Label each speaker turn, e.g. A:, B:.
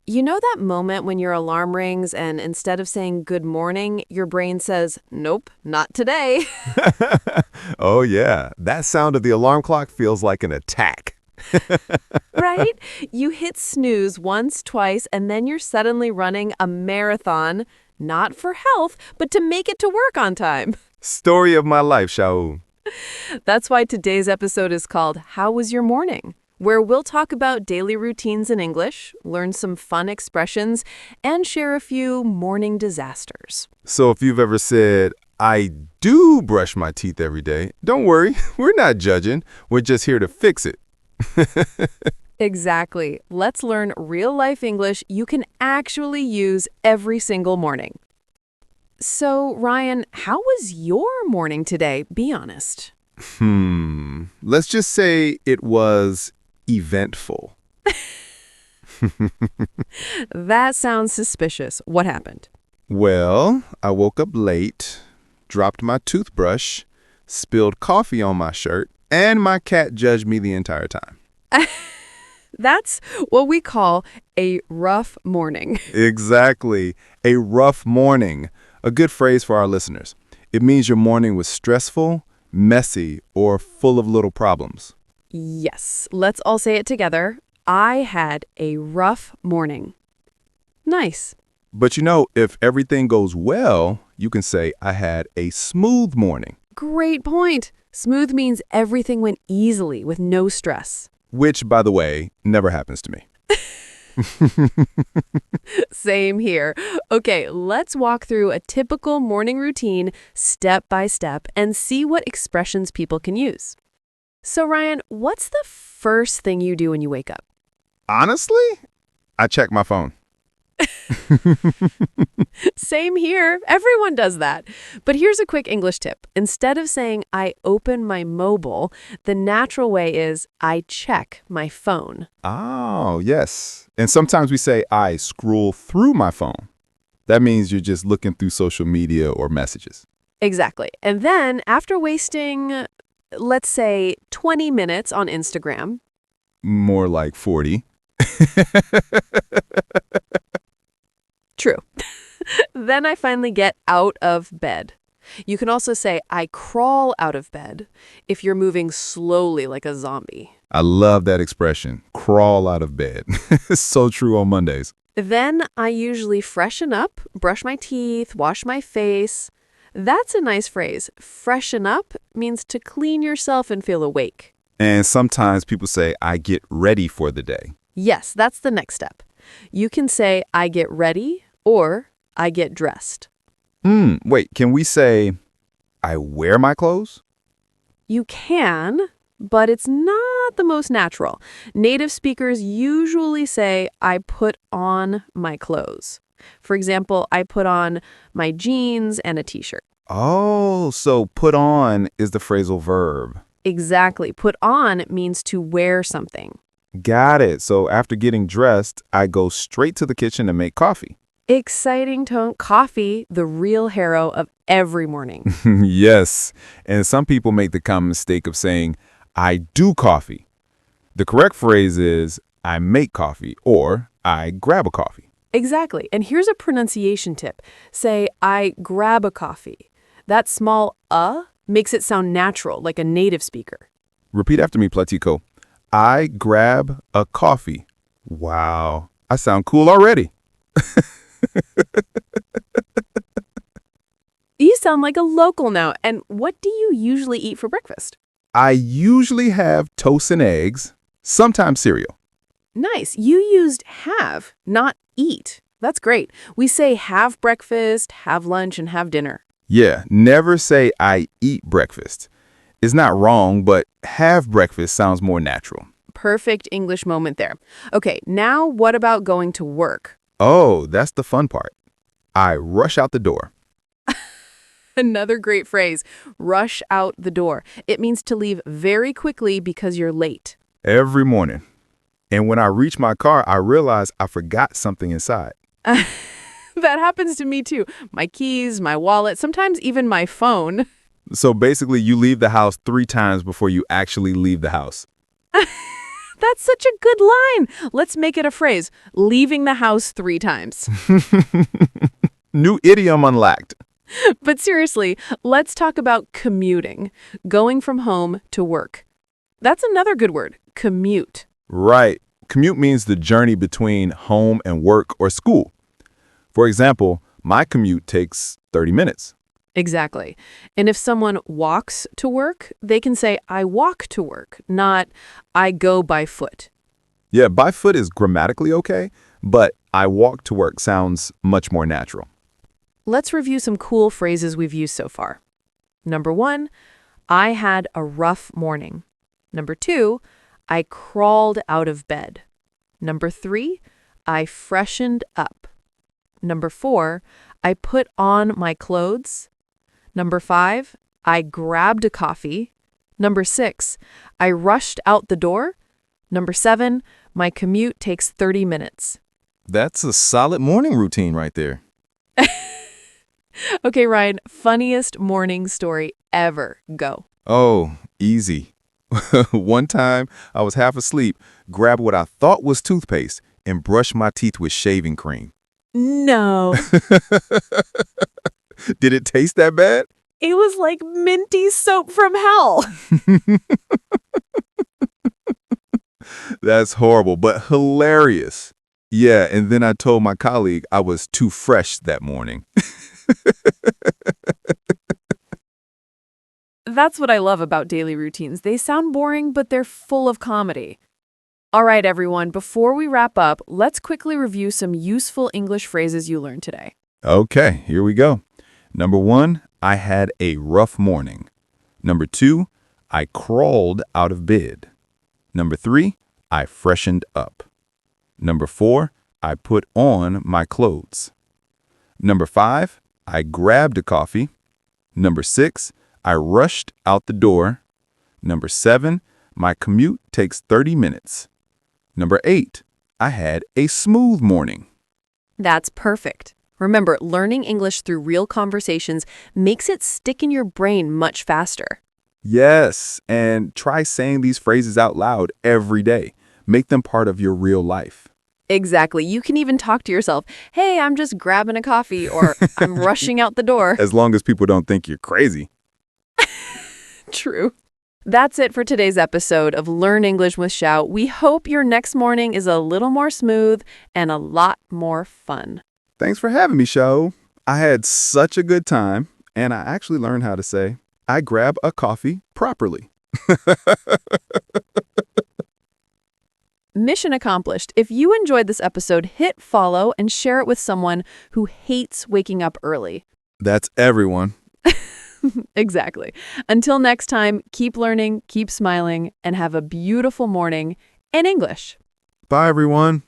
A: You know that moment when your alarm rings and instead of saying good morning, your brain says, nope, not today.
B: Oh, yeah. That sound of the alarm clock feels like an attack.
A: Right? You hit snooze once, twice, and then you're suddenly running a marathon, not for health, but to make it to work on time.
B: Story of my life, Shaau.
A: That's why today's episode is called How Was Your Morning? Where we'll talk about daily routines in English, learn some fun expressions, and share a few morning disasters.
B: So if you've ever said, I do brush my teeth every day, don't worry. We're not judging. We're just here to fix it.
A: Exactly. Let's learn real-life English you can actually use every single morning. So, Ryan, how was your morning today? Be honest.
B: Let's just say it was eventful.
A: That sounds suspicious. What happened?
B: Well, I woke up late, dropped my toothbrush, spilled coffee on my shirt, and my cat judged me the entire time.
A: That's what we call a rough morning.
B: Exactly. A rough morning. A good phrase for our listeners. It means your morning was stressful, messy, or full of little problems.
A: Yes, let's all say it together. I had a rough morning. Nice.
B: But if everything goes well, you can say I had a smooth morning,
A: Great point. Smooth means everything went easily with no stress.
B: which, by the way, never happens to me.
A: Same here. Okay, let's walk through a typical morning routine step by step and see what expressions people can use. So, Ryan, what's the first thing you do when you wake up?
B: Honestly, I check my phone.
A: Same here. Everyone does that. But here's a quick English tip. Instead of saying, I open my mobile, the natural way is, I check my phone.
B: Oh, yes. And sometimes we say I scroll through my phone. That means you're just looking through social media or messages.
A: Exactly. And then after wasting, let's say, 20 minutes on Instagram.
B: More like 40.
A: True. Then I finally get out of bed. You can also say, I crawl out of bed if you're moving slowly like a zombie.
B: I love that expression, crawl out of bed. It's so true on Mondays.
A: Then I usually freshen up, brush my teeth, wash my face. That's a nice phrase. Freshen up means to clean yourself and feel awake.
B: And sometimes people say, I get ready for the day.
A: Yes, that's the next step. You can say, I get ready or I get dressed.
B: Wait, can we say, I wear my clothes?
A: You can, but it's not the most natural. Native speakers usually say, I put on my clothes. For example, I put on my jeans and a t-shirt.
B: Oh, so put on is the phrasal verb.
A: Exactly. Put on means to wear something.
B: Got it. So after getting dressed, I go straight to the kitchen to make coffee.
A: Exciting tone. Coffee, the real hero of every morning.
B: Yes. And some people make the common mistake of saying, I do coffee. The correct phrase is, I make coffee or I grab a coffee.
A: Exactly. And here's a pronunciation tip. Say, I grab a coffee. That small makes it sound natural, like a native speaker.
B: Repeat after me, Platico. I grab a coffee. Wow. I sound cool already.
A: You sound like a local now. And what do you usually eat for breakfast?
B: I usually have toast and eggs, sometimes cereal.
A: Nice. You used have, not eat. That's great. We say have breakfast, have lunch, and have dinner.
B: Yeah, never say I eat breakfast. It's not wrong, but have breakfast sounds more natural.
A: Perfect English moment there. Okay, now what about going to work?
B: Oh, that's the fun part. I rush out the door.
A: Another great phrase, rush out the door. It means to leave very quickly because you're late.
B: Every morning. And when I reach my car, I realize I forgot something inside.
A: That happens to me too. My keys, my wallet, sometimes even my phone.
B: So basically, you leave the house 3 times before you actually leave the house.
A: That's such a good line. Let's make it a phrase. Leaving the house 3 times.
B: New idiom unlocked.
A: But seriously, let's talk about commuting, going from home to work. That's another good word, commute.
B: Right. Commute means the journey between home and work or school. For example, my commute takes 30 minutes.
A: Exactly. And if someone walks to work, they can say, I walk to work, not I go by foot.
B: Yeah, by foot is grammatically okay, but I walk to work sounds much more natural.
A: Let's review some cool phrases we've used so far. Number 1, I had a rough morning. Number 2, I crawled out of bed. Number 3, I freshened up. Number 4, I put on my clothes. Number 5, I grabbed a coffee. Number 6, I rushed out the door. Number 7, my commute takes 30 minutes.
C: That's a solid morning routine right there.
A: Okay, Ryan, funniest morning story ever. Go.
C: Oh, easy. One time, I was half asleep, grabbed what I thought was toothpaste, and brushed my teeth with shaving cream.
A: No.
C: Did it taste that bad?
A: It was like minty soap from hell.
C: That's horrible, but hilarious. Yeah, and then I told my colleague I was too fresh that morning.
A: That's what I love about daily routines. They sound boring, but they're full of comedy. All right, everyone, before we wrap up, let's quickly review some useful English phrases you learned today.
C: Okay, here we go. Number 1, I had a rough morning. Number 2, I crawled out of bed. Number 3, I freshened up. Number 4, I put on my clothes. Number 5, I grabbed a coffee. Number 6, I rushed out the door. Number 7, my commute takes 30 minutes. Number 8, I had a smooth morning.
A: That's perfect. Remember, learning English through real conversations makes it stick in your brain much faster.
C: Yes, and try saying these phrases out loud every day. Make them part of your real life.
A: Exactly. You can even talk to yourself, hey, I'm just grabbing a coffee, or I'm rushing out the door.
C: As long as people don't think you're crazy.
A: True. That's it for today's episode of Learn English with Shaau. We hope your next morning is a little more smooth and a lot more fun.
C: Thanks for having me, Shaau. I had such a good time, and I actually learned how to say, I grab a coffee properly.
A: Mission accomplished. If you enjoyed this episode, hit follow and share it with someone who hates waking up early.
C: That's everyone.
A: Exactly. Until next time, keep learning, keep smiling, and have a beautiful morning in English.
C: Bye, everyone.